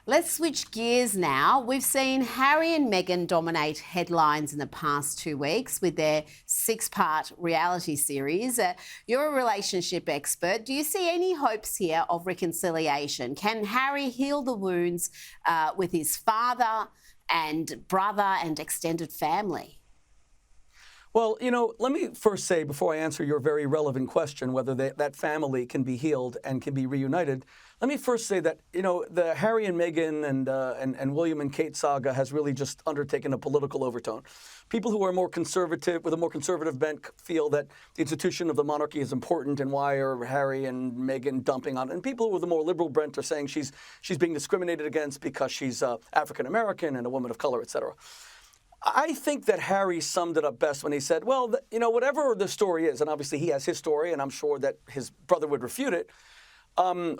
Let's switch gears now. We've seen Harry and Meghan dominate headlines in the past 2 weeks with their 6-part reality series. You're a relationship expert. Do you see any hopes here of reconciliation? Can Harry heal the wounds with his father and brother and extended family? Well, let me first say, before I answer your very relevant question, whether that family can be healed and can be reunited, let me first say that, the Harry and Meghan and William and Kate saga has really just undertaken a political overtone. People who are more conservative, with a more conservative bent, feel that the institution of the monarchy is important, and why are Harry and Meghan dumping on it? And people with a more liberal bent are saying she's being discriminated against because she's African American and a woman of color, et cetera. I think that Harry summed it up best when he said, well, whatever the story is, and obviously he has his story, and I'm sure that his brother would refute it, who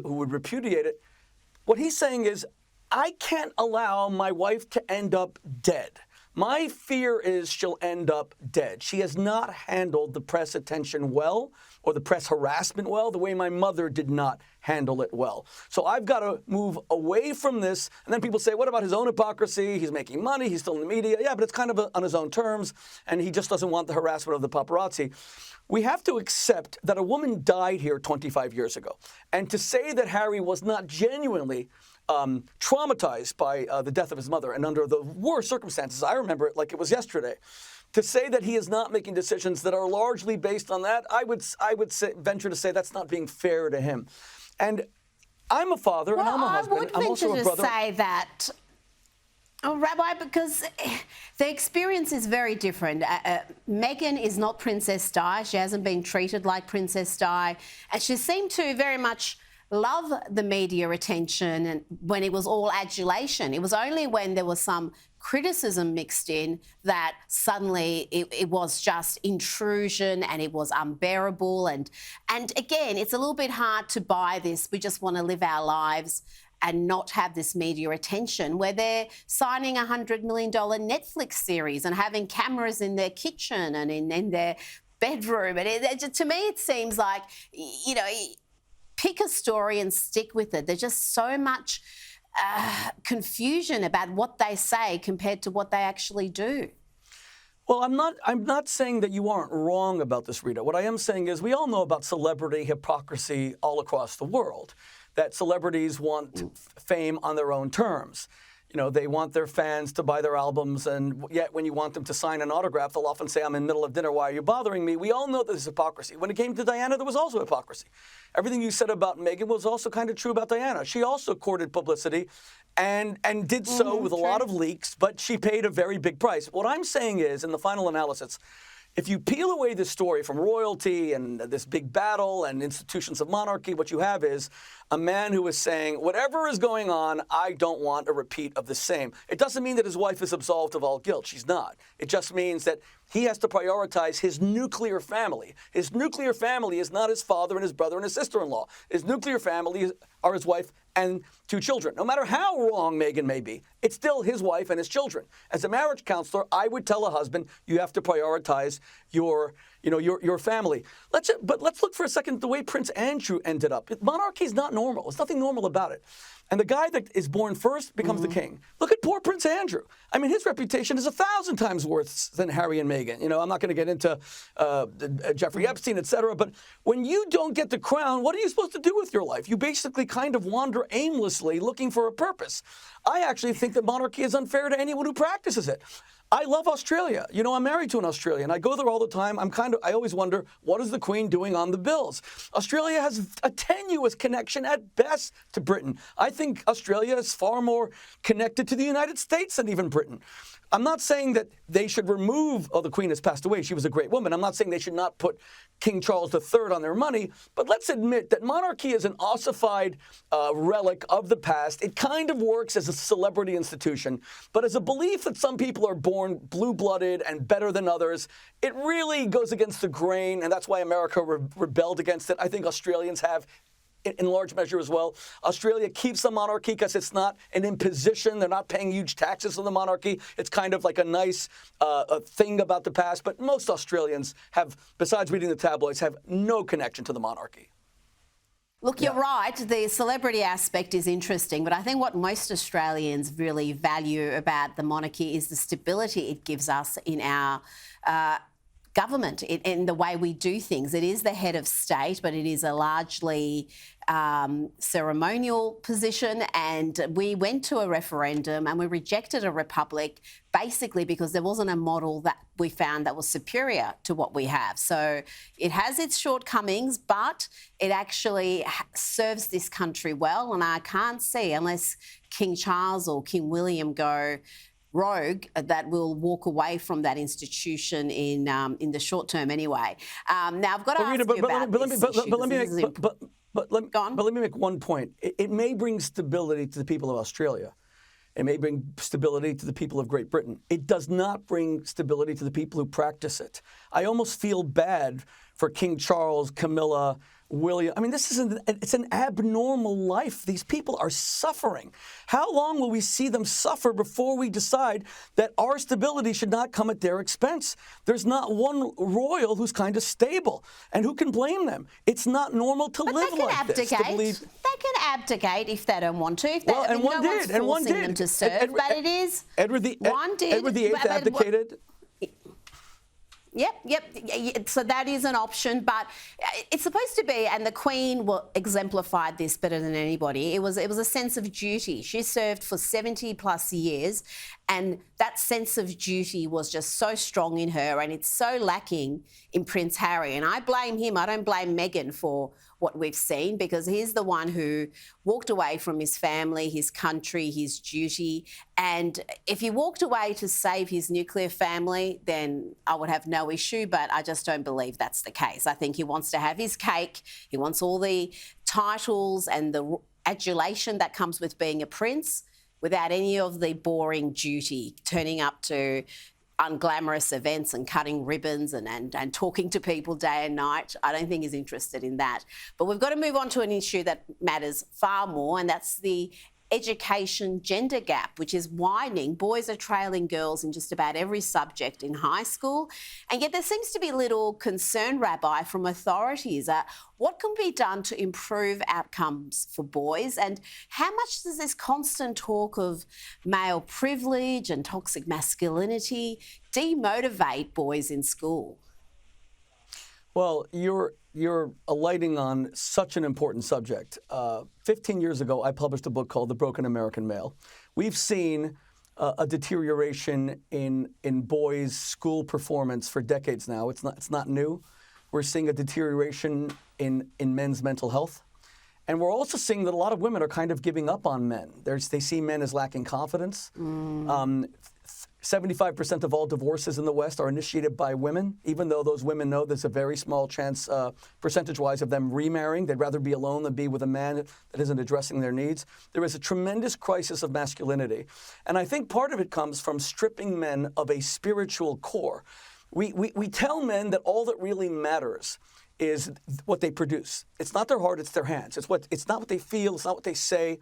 would repudiate it. What he's saying is, I can't allow my wife to end up dead. My fear is she'll end up dead. She has not handled the press attention well, or the press harassment well, the way my mother did not handle it well. So I've got to move away from this. And then people say, what about his own hypocrisy? He's making money. He's still in the media. Yeah, but it's kind of on his own terms. And he just doesn't want the harassment of the paparazzi. We have to accept that a woman died here 25 years ago. And to say that Harry was not genuinely traumatized by the death of his mother, and under the worst circumstances, I remember it like it was yesterday. To say that he is not making decisions that are largely based on that, I would venture to say that's not being fair to him. And I'm a father, and I'm a husband. I'm also a brother. I would venture to say that, Rabbi, because the experience is very different. Meghan is not Princess Di. She hasn't been treated like Princess Di. And she seemed to very much love the media attention, and when it was all adulation. It was only when there was some criticism mixed in that suddenly it was just intrusion and it was unbearable. And again, it's a little bit hard to buy this. We just want to live our lives and not have this media attention, where they're signing a $100 million Netflix series and having cameras in their kitchen and in their bedroom. And to me, it seems like, pick a story and stick with it. There's just so much confusion about what they say compared to what they actually do. Well, I'm not saying that you aren't wrong about this, Rita. What I am saying is we all know about celebrity hypocrisy all across the world, that celebrities want fame on their own terms. They want their fans to buy their albums, and yet when you want them to sign an autograph, they'll often say, I'm in the middle of dinner, why are you bothering me? We all know there's hypocrisy. When it came to Diana, there was also hypocrisy. Everything you said about Meghan was also kind of true about Diana. She also courted publicity and did so with a lot of leaks, but she paid a very big price. What I'm saying is, in the final analysis, if you peel away this story from royalty and this big battle and institutions of monarchy, what you have is a man who is saying, whatever is going on, I don't want a repeat of the same. It doesn't mean that his wife is absolved of all guilt. She's not. It just means that he has to prioritize his nuclear family. His nuclear family is not his father and his brother and his sister-in-law. His nuclear family are his wife and 2 children. No matter how wrong Meghan may be, it's still his wife and his children. As a marriage counselor, I would tell a husband, you have to prioritize your family. But let's look for a second at the way Prince Andrew ended up. Monarchy is not normal. There's nothing normal about it. And the guy that is born first becomes the king. Look at poor Prince Andrew. I mean, his reputation is 1,000 times worse than Harry and Meghan. I'm not going to get into Jeffrey Epstein, et cetera. But when you don't get the crown, what are you supposed to do with your life? You basically kind of wander aimlessly looking for a purpose. I actually think that monarchy is unfair to anyone who practices it. I love Australia. I'm married to an Australian. I go there all the time. I always wonder, what is the Queen doing on the bills? Australia has a tenuous connection at best to Britain. I think Australia is far more connected to the United States than even Britain. I'm not saying that they should remove, the Queen has passed away. She was a great woman. I'm not saying they should not put King Charles III on their money, but let's admit that monarchy is an ossified relic of the past. It kind of works as a celebrity institution, but as a belief that some people are born blue-blooded and better than others, it really goes against the grain, and that's why America rebelled against it. I think Australians have in large measure as well. Australia keeps the monarchy because it's not an imposition. They're not paying huge taxes on the monarchy. It's kind of like a nice thing about the past. But most Australians have, besides reading the tabloids, have no connection to the monarchy. Look, you're right. The celebrity aspect is interesting, but I think what most Australians really value about the monarchy is the stability it gives us in our government, in the way we do things. It is the head of state, but it is a largely ceremonial position. And we went to a referendum and we rejected a republic basically because there wasn't a model that we found that was superior to what we have. So it has its shortcomings, but it actually serves this country well. And I can't see, unless King Charles or King William go rogue, that will walk away from that institution in the short term anyway. Now I've got to ask you about this issue. But let me make one point. It may bring stability to the people of Australia. It may bring stability to the people of Great Britain. It does not bring stability to the people who practice it. I almost feel bad for King Charles, Camilla, William. I mean, it's an abnormal life. These people are suffering. How long will we see them suffer before we decide that our stability should not come at their expense? There's not one royal who's kind of stable. And who can blame them? It's not normal to live like this. They can abdicate if they don't want to. And one did. And one did. Them to serve, but it is. Edward VIII abdicated. Yep. So that is an option, but it's supposed to be, and the Queen exemplified this better than anybody. It was a sense of duty. She served for 70 plus years, and that sense of duty was just so strong in her, and it's so lacking in Prince Harry. And I blame him. I don't blame Meghan for what we've seen, because he's the one who walked away from his family, his country, his duty. And if he walked away to save his nuclear family, then I would have no issue, but I just don't believe that's the case. I think he wants to have his cake. He wants all the titles and the adulation that comes with being a prince without any of the boring duty, turning up to unglamorous events and cutting ribbons and talking to people day and night. I don't think he's interested in that. But we've got to move on to an issue that matters far more, and that's the education gender gap, which is widening. Boys are trailing girls in just about every subject in high school. And yet there seems to be little concern, Rabbi, from authorities. What can be done to improve outcomes for boys? And how much does this constant talk of male privilege and toxic masculinity demotivate boys in school? Well, you're alighting on such an important subject. 15 years ago, I published a book called The Broken American Male. We've seen a deterioration in boys' school performance for decades now. It's not new. We're seeing a deterioration in men's mental health. And we're also seeing that a lot of women are kind of giving up on men. They see men as lacking confidence. 75% of all divorces in the West are initiated by women, even though those women know there's a very small chance, percentage-wise, of them remarrying. They'd rather be alone than be with a man that isn't addressing their needs. There is a tremendous crisis of masculinity. And I think part of it comes from stripping men of a spiritual core. We tell men that all that really matters is what they produce. It's not their heart, it's their hands. It's not what they feel, it's not what they say,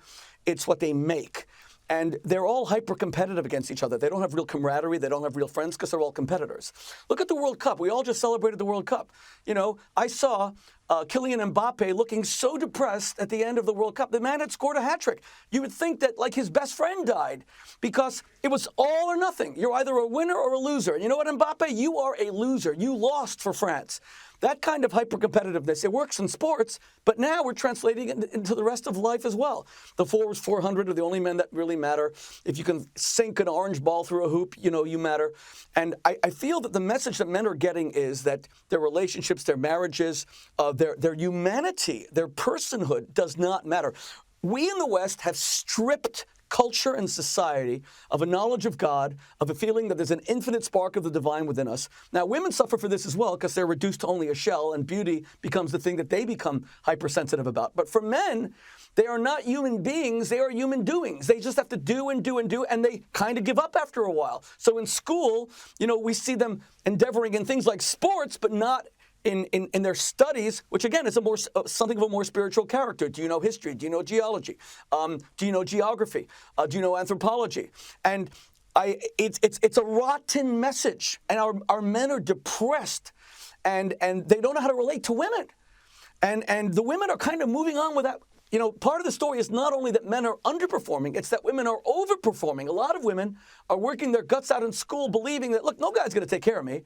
it's what they make. And they're all hyper-competitive against each other. They don't have real camaraderie. They don't have real friends because they're all competitors. Look at the World Cup. We all just celebrated the World Cup. You know, I saw Kylian Mbappe looking so depressed at the end of the World Cup. The man had scored a hat trick. You would think that, like, his best friend died because it was all or nothing. You're either a winner or a loser. And you know what, Mbappe? You are a loser. You lost for France. That kind of hyper-competitiveness, it works in sports, but now we're translating it into the rest of life as well. The 400 are the only men that really matter. If you can sink an orange ball through a hoop, you know, you matter. And I feel that the message that men are getting is that their relationships, their marriages, their humanity, their personhood does not matter. We in the West have stripped culture and society of a knowledge of God, of a feeling that there's an infinite spark of the divine within us. Now, women suffer for this as well because they're reduced to only a shell, and beauty becomes the thing that they become hypersensitive about. But for men, they are not human beings, they are human doings. They just have to do and do and do, and they kind of give up after a while. So in school, you know, we see them endeavoring in things like sports, but not in their studies, which again is something of a more spiritual character. Do you know history? Do you know geology? Do you know geography? Do you know anthropology? And it's a rotten message, and our men are depressed, and they don't know how to relate to women. And the women are kind of moving on with that. You know, part of the story is not only that men are underperforming, it's that women are overperforming. A lot of women are working their guts out in school believing that, look, no guy's going to take care of me.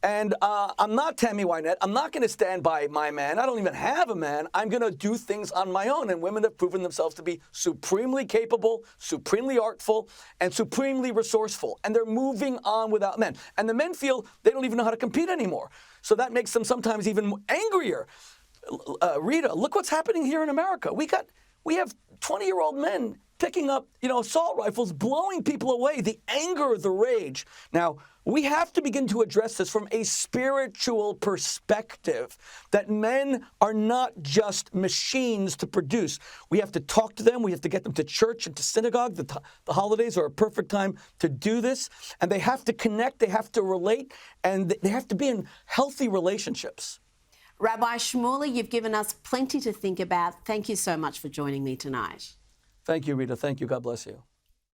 And I'm not Tammy Wynette. I'm not going to stand by my man. I don't even have a man. I'm going to do things on my own. And women have proven themselves to be supremely capable, supremely artful, and supremely resourceful. And they're moving on without men. And the men feel they don't even know how to compete anymore. So that makes them sometimes even angrier. Rita, look what's happening here in America. We have 20-year-old men picking up, assault rifles, blowing people away, the anger, the rage. Now, we have to begin to address this from a spiritual perspective, that men are not just machines to produce. We have to talk to them. We have to get them to church and to synagogue. The holidays are a perfect time to do this. And they have to connect. They have to relate. And they have to be in healthy relationships. Rabbi Shmuley, you've given us plenty to think about. Thank you so much for joining me tonight. Thank you, Rita. Thank you. God bless you.